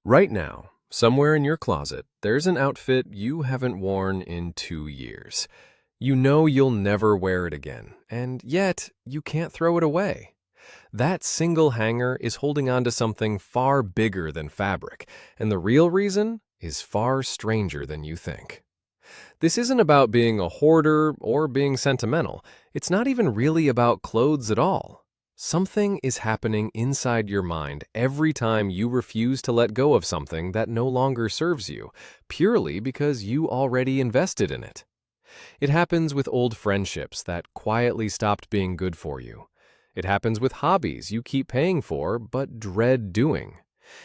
Right now, somewhere in your closet, there's an outfit you haven't worn in 2 years. You know you'll never wear it again, and yet you can't throw it away. That single hanger is holding on to something far bigger than fabric, and the real reason is far stranger than you think. This isn't about being a hoarder or being sentimental. It's not even really about clothes at all. Something is happening inside your mind every time you refuse to let go of something that no longer serves you, purely because you already invested in it. It happens with old friendships that quietly stopped being good for you. It happens with hobbies you keep paying for but dread doing.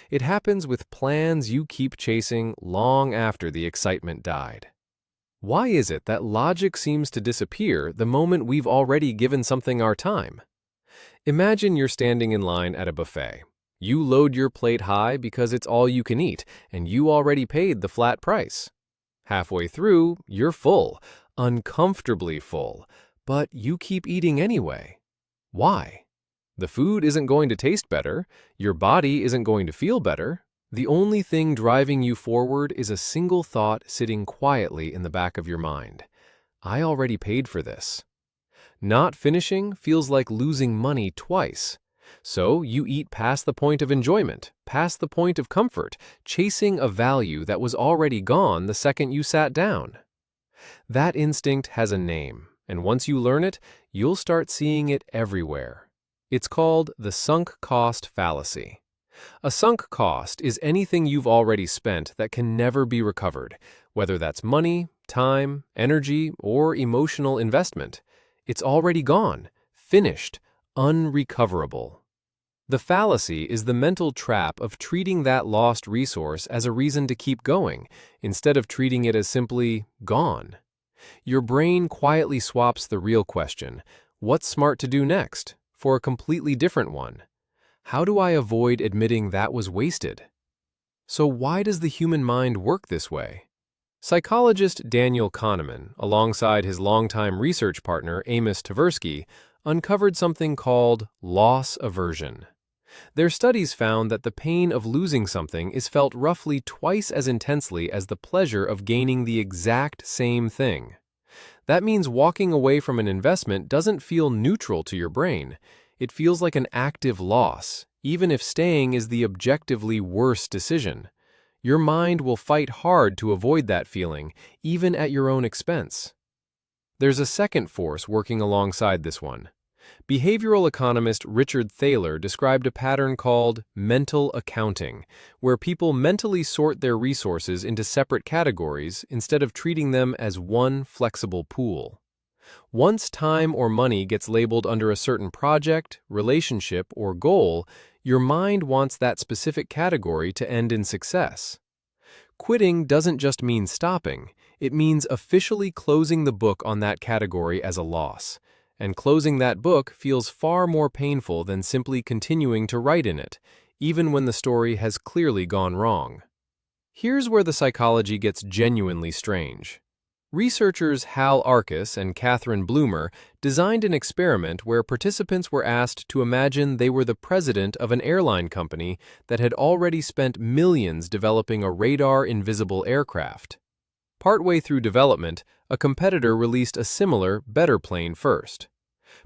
It happens with plans you keep chasing long after the excitement died. Why is it that logic seems to disappear the moment we've already given something our time? Imagine you're standing in line at a buffet. You load your plate high because it's all you can eat, and you already paid the flat price. Halfway through, you're full, uncomfortably full, but you keep eating anyway. Why? The food isn't going to taste better, your body isn't going to feel better. The only thing driving you forward is a single thought sitting quietly in the back of your mind. I already paid for this. Not finishing feels like losing money twice. So you eat past the point of enjoyment, past the point of comfort, chasing a value that was already gone the second you sat down. That instinct has a name, and once you learn it, you'll start seeing it everywhere. It's called the sunk cost fallacy. A sunk cost is anything you've already spent that can never be recovered, whether that's money, time, energy, or emotional investment. It's already gone, finished, unrecoverable. The fallacy is the mental trap of treating that lost resource as a reason to keep going, instead of treating it as simply gone. Your brain quietly swaps the real question, what's smart to do next, for a completely different one. How do I avoid admitting that was wasted? So why does the human mind work this way? Psychologist Daniel Kahneman, alongside his longtime research partner Amos Tversky, uncovered something called loss aversion. Their studies found that the pain of losing something is felt roughly twice as intensely as the pleasure of gaining the exact same thing. That means walking away from an investment doesn't feel neutral to your brain. It feels like an active loss, even if staying is the objectively worse decision. Your mind will fight hard to avoid that feeling, even at your own expense. There's a second force working alongside this one. Behavioral economist Richard Thaler described a pattern called mental accounting, where people mentally sort their resources into separate categories instead of treating them as one flexible pool. Once time or money gets labeled under a certain project, relationship, or goal, your mind wants that specific category to end in success. Quitting doesn't just mean stopping, it means officially closing the book on that category as a loss. And closing that book feels far more painful than simply continuing to write in it, even when the story has clearly gone wrong. Here's where the psychology gets genuinely strange. Researchers Hal Arkus and Catherine Bloomer designed an experiment where participants were asked to imagine they were the president of an airline company that had already spent millions developing a radar-invisible aircraft. Partway through development, a competitor released a similar, better plane first.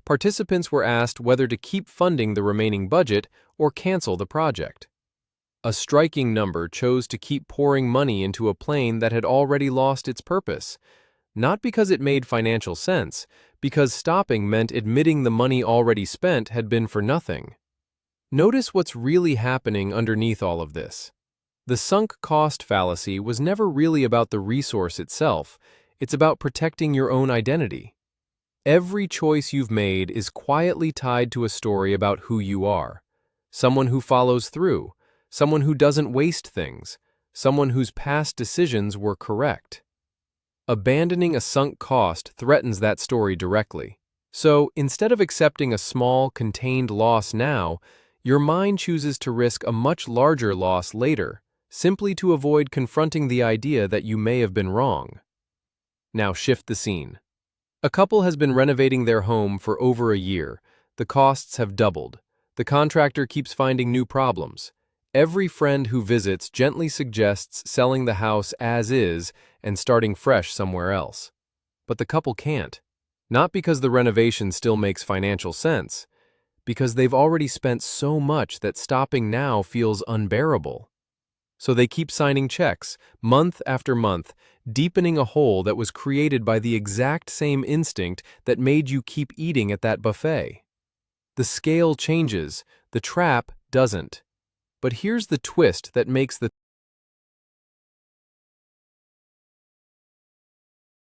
Participants were asked whether to keep funding the remaining budget or cancel the project. A striking number chose to keep pouring money into a plane that had already lost its purpose. Not because it made financial sense, because stopping meant admitting the money already spent had been for nothing. Notice what's really happening underneath all of this. The sunk cost fallacy was never really about the resource itself. It's about protecting your own identity. Every choice you've made is quietly tied to a story about who you are. Someone who follows through, someone who doesn't waste things, someone whose past decisions were correct. Abandoning a sunk cost threatens that story directly. So, instead of accepting a small, contained loss now, your mind chooses to risk a much larger loss later, simply to avoid confronting the idea that you may have been wrong. Now shift the scene. A couple has been renovating their home for over a year. The costs have doubled. The contractor keeps finding new problems. Every friend who visits gently suggests selling the house as is and starting fresh somewhere else. But the couple can't. Not because the renovation still makes financial sense, because they've already spent so much that stopping now feels unbearable. So they keep signing checks, month after month, deepening a hole that was created by the exact same instinct that made you keep eating at that buffet. The scale changes, the trap doesn't. But here's the twist that makes the